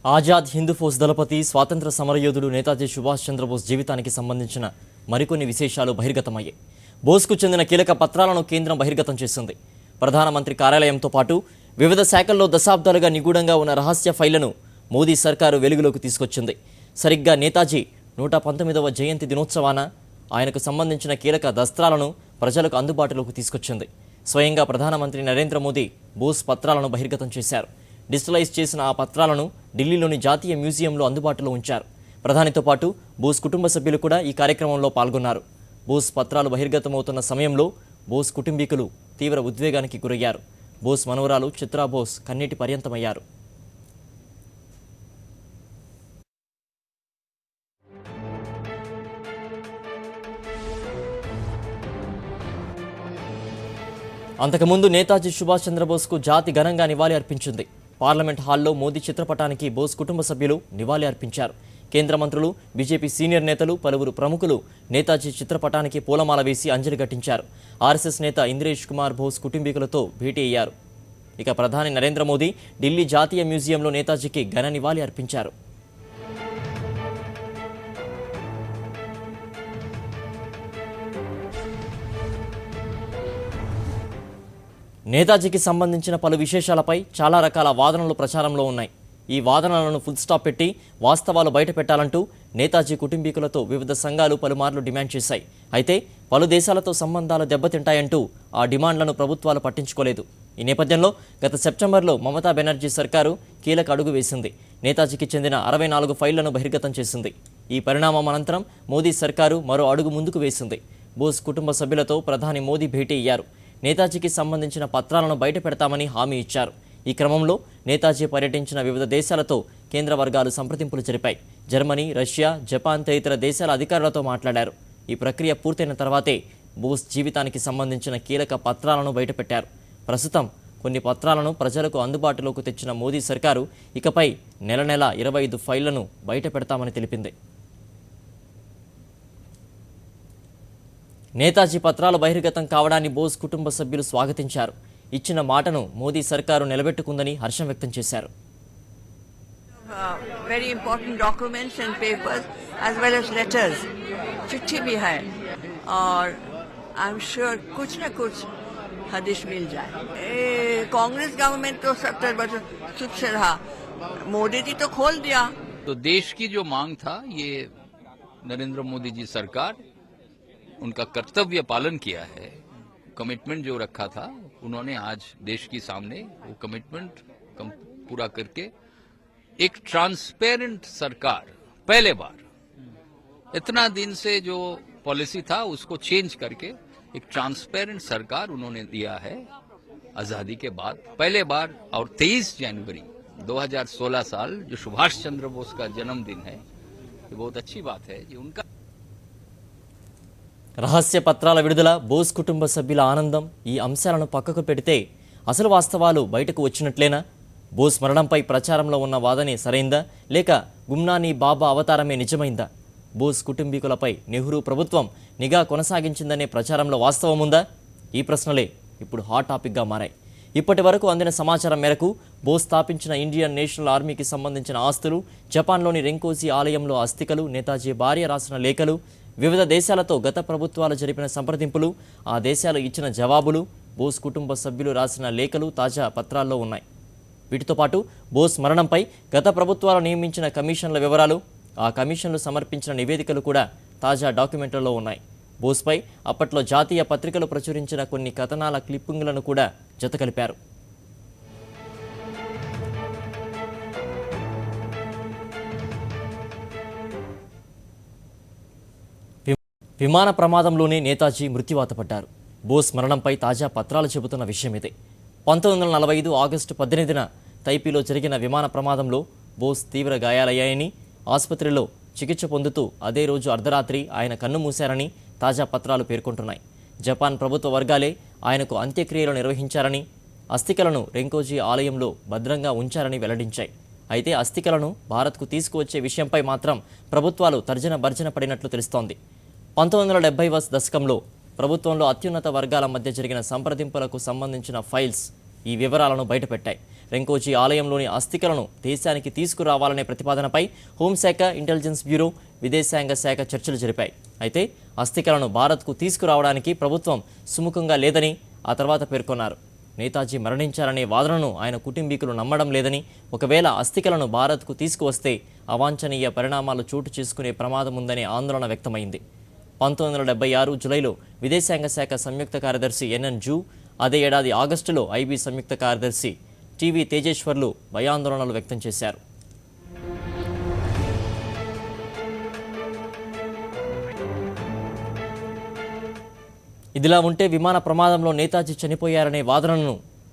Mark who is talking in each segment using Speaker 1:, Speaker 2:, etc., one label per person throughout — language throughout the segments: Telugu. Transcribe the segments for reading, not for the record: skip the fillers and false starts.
Speaker 1: ఆజాద్ హిందూ ఫోర్స్ దళపతి స్వాతంత్ర సమరయోధుడు నేతాజీ సుభాష్ చంద్రబోస్ జీవితానికి సంబంధించిన మరికొన్ని విశేషాలు బహిర్గతమయ్యాయి. బోస్కు చెందిన కీలక పత్రాలను కేంద్రం బహిర్గతం చేసింది. ప్రధానమంత్రి కార్యాలయంతో పాటు వివిధ శాఖల్లో దశాబ్దాలుగా నిగూఢంగా ఉన్న రహస్య ఫైళ్లను మోదీ సర్కారు వెలుగులోకి తీసుకొచ్చింది. సరిగ్గా నేతాజీ 119వ జయంతి దినోత్సవాన ఆయనకు సంబంధించిన కీలక దస్త్రాలను ప్రజలకు అందుబాటులోకి తీసుకొచ్చింది. స్వయంగా ప్రధానమంత్రి నరేంద్ర మోదీ బోస్ పత్రాలను బహిర్గతం చేశారు. డిజిటలైజ్ చేసిన ఆ పత్రాలను ఢిల్లీలోని జాతీయ మ్యూజియంలో అందుబాటులో ఉంచారు. ప్రధానితో పాటు బోస్ కుటుంబ సభ్యులు కూడా ఈ కార్యక్రమంలో పాల్గొన్నారు. బోస్ పత్రాలు బహిర్గతమవుతున్న సమయంలో బోస్ కుటుంబీకులు తీవ్ర ఉద్వేగానికి గురయ్యారు. బోస్ మనవరాలు చిత్రా బోస్ కన్నీటి పర్యంతమయ్యారు. అంతకుముందు నేతాజీ సుభాష్ చంద్రబోస్కు జాతి ఘనంగా నివాళి అర్పించింది. పార్లమెంట్ హాల్లో మోదీ చిత్రపటానికి బోస్ కుటుంబ సభ్యులు నివాళి అర్పించారు. కేంద్ర మంత్రులు, బీజేపీ సీనియర్ నేతలు, పలువురు ప్రముఖులు నేతాజీ చిత్రపటానికి పూలమాల వేసి అంజలి ఘటించారు. ఆర్ఎస్ఎస్ నేత ఇంద్రేష్ కుమార్ బోస్ కుటుంబీకులతో భేటీ అయ్యారు. ఇక ప్రధాని నరేంద్ర మోదీ ఢిల్లీ జాతీయ మ్యూజియంలో నేతాజీకి ఘన నివాళి అర్పించారు. నేతాజీకి సంబంధించిన పలు విశేషాలపై చాలా రకాల వాదనలు ప్రచారంలో ఉన్నాయి. ఈ వాదనలను ఫుల్ స్టాప్ పెట్టి వాస్తవాలు బయట పెట్టాలంటూ నేతాజీ కుటుంబీకులతో వివిధ సంఘాలు పలుమార్లు డిమాండ్ చేశాయి. అయితే పలు దేశాలతో సంబంధాలు దెబ్బతింటాయంటూ ఆ డిమాండ్లను ప్రభుత్వాలు పట్టించుకోలేదు. ఈ నేపథ్యంలో గత సెప్టెంబర్లో మమతా బెనర్జీ సర్కారు కీలక అడుగు వేసింది. నేతాజీకి చెందిన 64 ఫైళ్లను బహిర్గతం చేసింది. ఈ పరిణామం అనంతరం మోదీ సర్కారు మరో అడుగు ముందుకు వేసింది. బోస్ కుటుంబ సభ్యులతో ప్రధాని మోదీ భేటీ అయ్యారు. నేతాజీకి సంబంధించిన పత్రాలను బయట పెడతామని హామీ ఇచ్చారు. ఈ క్రమంలో నేతాజీ పర్యటించిన వివిధ దేశాలతో కేంద్ర వర్గాలు సంప్రదింపులు జరిపాయి. జర్మనీ, రష్యా, జపాన్ తదితర దేశాల అధికారులతో మాట్లాడారు. ఈ ప్రక్రియ పూర్తయిన తర్వాతే బోస్ జీవితానికి సంబంధించిన కీలక పత్రాలను బయటపెట్టారు. ప్రస్తుతం కొన్ని పత్రాలను ప్రజలకు అందుబాటులోకి తెచ్చిన మోదీ సర్కారు ఇకపై నెల 25 ఫైళ్లను బయట పెడతామని తెలిపింది. నేతాజీ పత్రాలు బహిర్గతం కావడాన్ని బోస్ కుటుంబ సభ్యులు స్వాగతించారు. ఇచ్చిన మాటను మోదీ సర్కారు నిలబెట్టుకుందని హర్షం వ్యక్తం చేశారు.
Speaker 2: Very important documents and papers as well as letters. चिट्ठी भी है और I'm sure कुछ न कुछ हदिश मिल जाए. कांग्रेस गवर्नमेंट तो 70 वर्ष चुप से रहा, मोदी जी तो खोल दिया.
Speaker 3: तो देश की जो मांग था, ये नरेंद्र मोदी जी सरकार उनका कर्तव्य पालन किया है. कमिटमेंट जो रखा था उन्होंने आज देश के सामने वो कमिटमेंट पूरा करके एक ट्रांसपेरेंट सरकार, पहले बार इतना दिन से जो पॉलिसी था उसको चेंज करके एक ट्रांसपेरेंट सरकार उन्होंने दिया है. आजादी के बाद पहले बार और 23 जनवरी 2016 साल जो सुभाष चंद्र बोस का जन्मदिन है, ये बहुत अच्छी बात है. ये उनका
Speaker 1: రహస్య పత్రాల విడుదల, బోస్ కుటుంబ సభ్యుల ఆనందం, ఈ అంశాలను పక్కకు పెడితే అసలు వాస్తవాలు బయటకు వచ్చినట్లేనా? బోస్ మరణంపై ప్రచారంలో ఉన్న వాదనే సరైందా, లేక గుమ్నానీ బాబా అవతారమే నిజమైందా? బోస్ కుటుంబీకులపై నెహ్రూ ప్రభుత్వం నిఘా కొనసాగించిందనే ప్రచారంలో వాస్తవం ఉందా? ఈ ప్రశ్నలే ఇప్పుడు హాట్ టాపిక్గా మారాయి. ఇప్పటి వరకు అందిన సమాచారం మేరకు బోస్ స్థాపించిన ఇండియన్ నేషనల్ ఆర్మీకి సంబంధించిన ఆస్తులు, జపాన్లోని రెంకోజీ ఆలయంలో అస్థికలు, నేతాజీ భార్య రాసిన లేఖలు, వివిధ దేశాలతో గత ప్రభుత్వాలు జరిపిన సంప్రదింపులు, ఆ దేశాలు ఇచ్చిన జవాబులు, బోస్ కుటుంబ సభ్యులు రాసిన లేఖలు తాజా పత్రాల్లో ఉన్నాయి. వీటితో పాటు బోస్ మరణంపై గత ప్రభుత్వాలు నియమించిన కమిషన్ల వివరాలు, ఆ కమిషన్లు సమర్పించిన నివేదికలు కూడా తాజా డాక్యుమెంట్లలో ఉన్నాయి. బోస్పై అప్పట్లో జాతీయ పత్రికలు ప్రచురించిన కొన్ని కథనాల క్లిప్పింగ్లను కూడా జతకలిపారు. విమాన ప్రమాదంలోనే నేతాజీ మృత్యువాత పడ్డారు. బోస్ మరణంపై తాజా పత్రాలు చెబుతున్న విషయం ఇదే. 1945 ఆగస్టు 18న తైపీలో జరిగిన విమాన ప్రమాదంలో బోస్ తీవ్ర గాయాలయ్యాయని, ఆసుపత్రిలో చికిత్స పొందుతూ అదే రోజు అర్ధరాత్రి ఆయన కన్ను మూశారని తాజా పత్రాలు పేర్కొంటున్నాయి. జపాన్ ప్రభుత్వ వర్గాలే ఆయనకు అంత్యక్రియలు నిర్వహించారని, అస్థికలను రెంకోజీ ఆలయంలో భద్రంగా ఉంచారని వెల్లడించాయి. అయితే అస్థికలను భారత్కు తీసుకువచ్చే విషయంపై మాత్రం ప్రభుత్వాలు తర్జన భర్జన పడినట్లు తెలుస్తోంది. 1970వ దశకంలో ప్రభుత్వంలో అత్యున్నత వర్గాల మధ్య జరిగిన సంప్రదింపులకు సంబంధించిన ఫైల్స్ ఈ వివరాలను బయటపెట్టాయి. రెంకోజీ ఆలయంలోని అస్థికలను దేశానికి తీసుకురావాలనే ప్రతిపాదనపై హోంశాఖ, ఇంటెలిజెన్స్ బ్యూరో, విదేశాంగ శాఖ చర్చలు జరిపాయి. అయితే అస్థికలను భారత్కు తీసుకురావడానికి ప్రభుత్వం సుముఖంగా లేదని ఆ తర్వాత పేర్కొన్నారు. నేతాజీ మరణించారనే వాదనను ఆయన కుటుంబీకులు నమ్మడం లేదని, ఒకవేళ అస్థికలను భారత్కు తీసుకువస్తే అవాంఛనీయ పరిణామాలు చోటు చేసుకునే ప్రమాదం ఉందనే ఆందోళన వ్యక్తమైంది. 1976 జూలైలో విదేశాంగ శాఖ సంయుక్త కార్యదర్శి ఎన్ఎన్ జూ, అదే ఏడాది ఆగస్టులో ఐబీ సంయుక్త కార్యదర్శి టీవీ తేజేశ్వర్లు భయాందోళనలు వ్యక్తం చేశారు. ఇదిలా ఉంటే విమాన ప్రమాదంలో నేతాజీ చనిపోయారనే వాదనను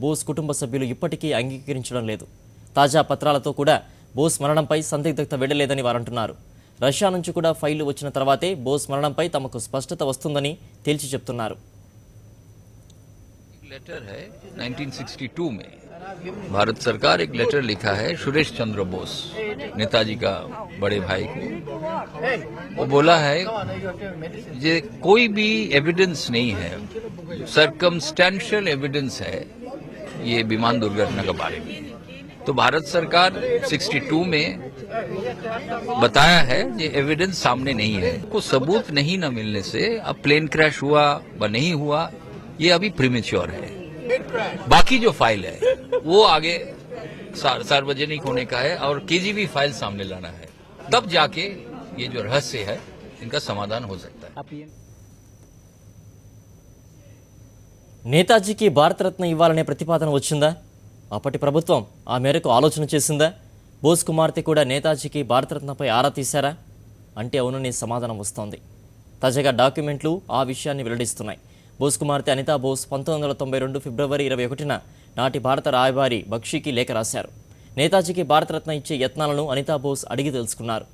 Speaker 1: బోస్ కుటుంబ సభ్యులు ఇప్పటికీ అంగీకరించడం లేదు. తాజా పత్రాలతో కూడా బోస్ మరణంపై సందిగ్ధత వెళ్లలేదని వారంటున్నారు. రష్యా నుంచి కూడా ఫైళ్లు వచ్చిన తర్వాతే బోస్ మరణంపై తమకు స్పష్టత వస్తుందని తేల్చి చెప్తున్నారు.
Speaker 3: लेटर है 1962 में भारत सरकार एक लेटर लिखा है सुरेश चंद्र बोस, नेताजी का बड़े भाई को. वो बोला है ये कोई भी एविडेंस नहीं है, सर्कमस्टेंशियल एविडेंस है ये विमान दुर्घटना के बारे में. तो भारत सरकार 62 में बताया है ये एविडेंस सामने नहीं है. को सबूत नहीं न मिलने से अब प्लेन क्रैश हुआ व नहीं हुआ ये अभी प्रीमेच्योर है. बाकी जो फाइल है वो आगे सार्वजनिक होने का है और केजीबी फाइल सामने लाना है, तब जाके ये जो रहस्य है इनका समाधान हो सकता है.
Speaker 1: నేతాజీకి భారతరత్న ఇవ్వాలనే ప్రతిపాదన వచ్చిందా? అప్పటి ప్రభుత్వం ఆ మేరకు ఆలోచన చేసిందా? బోస్ కుమార్తె కూడా నేతాజీకి భారతరత్నపై ఆరా తీశారా అంటే అవుననే సమాధానం వస్తోంది. తాజాగా డాక్యుమెంట్లు ఆ విషయాన్ని వెల్లడిస్తున్నాయి. బోస్ కుమార్తె అనితా బోస్ 1992 ఫిబ్రవరి 21న నాటి భారత రాయబారి బక్షీకి లేఖ రాశారు. నేతాజీకి భారతరత్న ఇచ్చే యత్నాలను అనితా బోస్ అడిగి తెలుసుకున్నారు.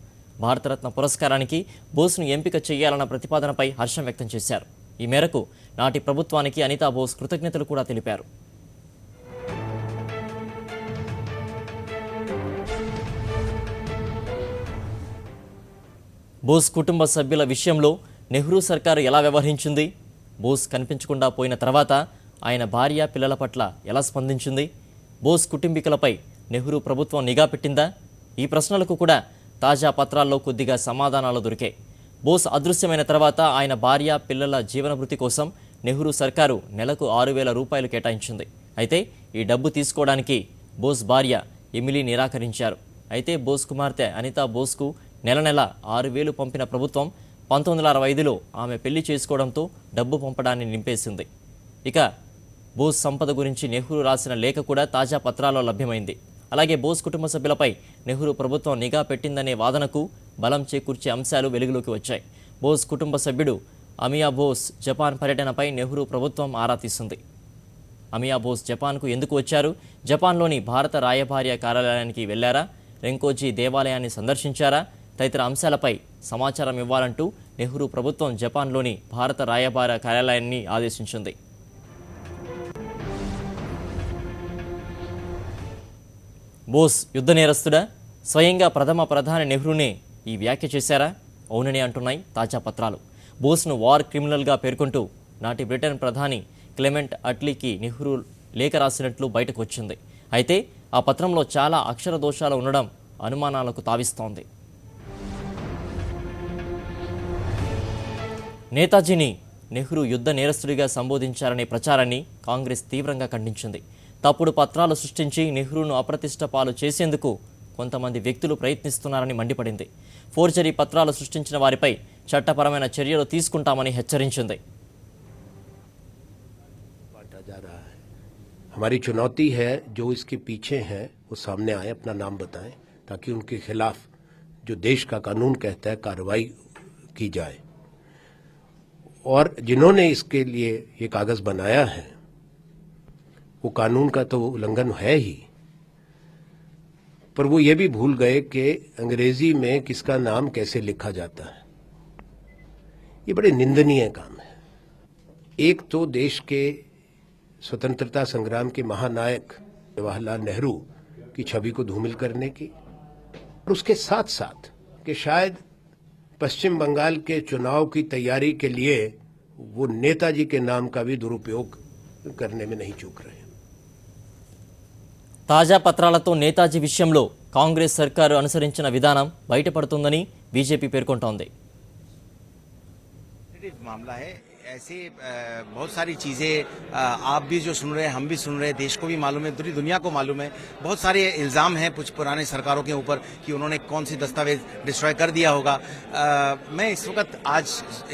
Speaker 1: భారతరత్న పురస్కారానికి బోస్ను ఎంపిక చేయాలన్న ప్రతిపాదనపై హర్షం వ్యక్తం చేశారు. ఈ మేరకు నాటి ప్రభుత్వానికి అనితా బోస్ కృతజ్ఞతలు కూడా తెలిపారు. బోస్ కుటుంబ సభ్యుల విషయంలో నెహ్రూ సర్కారు ఎలా వ్యవహరించింది? బోస్ కనిపించకుండా పోయిన తర్వాత ఆయన భార్య, పిల్లల పట్ల ఎలా స్పందించింది? బోస్ కుటుంబీకులపై నెహ్రూ ప్రభుత్వం నిఘా పెట్టిందా? ఈ ప్రశ్నలకు కూడా తాజా పత్రాల్లో కొద్దిగా సమాధానాలు దొరికాయి. బోస్ అదృశ్యమైన తర్వాత ఆయన భార్య, పిల్లల జీవనభృతి కోసం నెహ్రూ సర్కారు నెలకు 6,000 రూపాయలు కేటాయించింది. అయితే ఈ డబ్బు తీసుకోవడానికి బోస్ భార్య ఎమిలీ నిరాకరించారు. అయితే బోస్ కుమార్తె అనితా బోస్కు నెల 6,000 పంపిన ప్రభుత్వం 1965లో ఆమె పెళ్లి చేసుకోవడంతో డబ్బు పంపడాన్ని నింపేసింది. ఇక బోస్ సంపద గురించి నెహ్రూ రాసిన లేఖ కూడా తాజా పత్రాల్లో లభ్యమైంది. అలాగే బోస్ కుటుంబ సభ్యులపై నెహ్రూ ప్రభుత్వం నిఘా పెట్టిందనే వాదనకు బలం చేకూర్చే అంశాలు వెలుగులోకి వచ్చాయి. బోస్ కుటుంబ సభ్యుడు అమియా బోస్ జపాన్ పర్యటనపై నెహ్రూ ప్రభుత్వం ఆరా తీసింది. అమియా బోస్ జపాన్కు ఎందుకు వచ్చారు? జపాన్లోని భారత రాయబార్య కార్యాలయానికి వెళ్లారా? రెంకోజీ దేవాలయాన్ని సందర్శించారా? తదితర అంశాలపై సమాచారం ఇవ్వాలంటూ నెహ్రూ ప్రభుత్వం జపాన్లోని భారత రాయబార కార్యాలయాన్ని ఆదేశించింది. బోస్ యుద్ధ నేరస్తుడా? స్వయంగా ప్రథమ ప్రధాని నెహ్రూనే ఈ వ్యాఖ్య చేశారా? అవునని అంటున్నాయి తాజా పత్రాలు. బోస్ను వార్ క్రిమినల్గా పేర్కొంటూ నాటి బ్రిటన్ ప్రధాని క్లెమెంట్ అట్లీకి నెహ్రూ లేఖ రాసినట్లు బయటకు వచ్చింది. అయితే ఆ పత్రంలో చాలా అక్షర దోషాలు ఉండడం అనుమానాలకు తావిస్తోంది. నేతాజీని నెహ్రూ యుద్ధ నేరస్తుడిగా సంబోధించారనే ప్రచారాన్ని కాంగ్రెస్ తీవ్రంగా ఖండించింది. తప్పుడు పత్రాలు సృష్టించి నెహ్రూను అప్రతిష్ట పాలు చేసేందుకు కొంతమంది వ్యక్తులు ప్రయత్నిస్తున్నారని మండిపడింది. ఫోర్జరీ పత్రాలు సృష్టించిన వారిపై చట్టపరమైన చర్యలు తీసుకుంటామని హెచ్చరించింది.
Speaker 4: हमारी चुनौती है जो इसके पीछे हैं वो सामने आए, अपना नाम बताएं, ताकि उनके खिलाफ जो देश का कानून कहता है कार्रवाई की जाए. और जिन्होंने इसके लिए ये कागज बनाया है वो कानून का तो उल्लंघन है ही, पर वो ये भी भूल गए कि अंग्रेजी में किसका नाम कैसे लिखा जाता है. ये बड़े निंदनीय काम है. एक तो देश के स्वतंत्रता संग्राम के महानायक जवाहरलाल नेहरू की छवि को धूमिल करने की, और उसके साथ साथ कि शायद पश्चिम बंगाल के चुनाव की तैयारी के लिए वो नेताजी के नाम का भी दुरुपयोग करने में नहीं चूक रहे.
Speaker 1: తాజా పత్రాలతో నేతాజీ విషయంలో కాంగ్రెస్ సర్కారు అనుసరించిన విధానం బయటపడుతుందని బీజేపీ పేర్కొంటోంది.
Speaker 5: मामला है ऐसे बहुत सारी चीजें आप भी जो सुन रहे हैं, हम भी सुन रहे हैं, देश को भी मालूम है, पूरी दुनिया को मालूम है. बहुत सारे इल्जाम हैं कुछ पुराने सरकारों के ऊपर कि उन्होंने कौन सी दस्तावेज डिस्ट्रॉय कर दिया होगा. मैं इस वक्त आज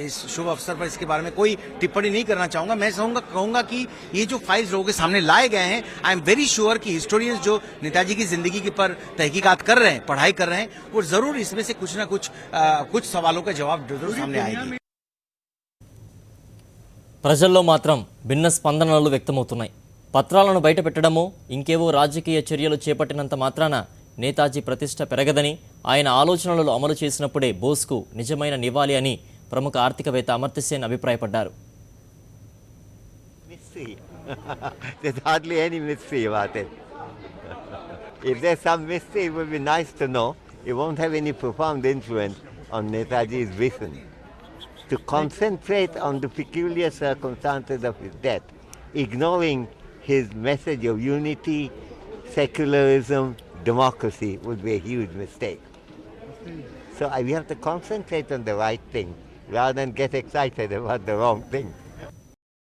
Speaker 5: इस शुभ अवसर पर इसके बारे में कोई टिप्पणी नहीं करना चाहूंगा. मैं कहूंगा कि ये जो फाइल्स लोगों के सामने लाए गए हैं, आई एम वेरी श्योर कि हिस्टोरियंस जो नेताजी की जिंदगी के पर तहकीकात कर रहे हैं, पढ़ाई कर रहे हैं, वो जरूर इसमें से कुछ न कुछ सवालों का जवाब जरूर सामने आएगी.
Speaker 1: ప్రజల్లో మాత్రం భిన్న స్పందనలు వ్యక్తమవుతున్నాయి. పత్రాలను బయటపెట్టడమో ఇంకేవో రాజకీయ చర్యలు చేపట్టినంత మాత్రాన నేతాజీ ప్రతిష్ట పెరగదని, ఆయన ఆలోచనలు అమలు చేసినప్పుడే బోస్కు నిజమైన నివాళి అని ప్రముఖ ఆర్థికవేత్త అమర్త్య సేన్ అభిప్రాయపడ్డారు.
Speaker 6: There's hardly any mystery about it. If there's some mystery, it would be nice to know. It won't have any profound influence on Netaji's vision. To concentrate on the peculiar circumstances of his death, ignoring his message of unity, secularism, democracy would be a huge mistake. So we have to concentrate on the right thing rather than get excited about the wrong thing.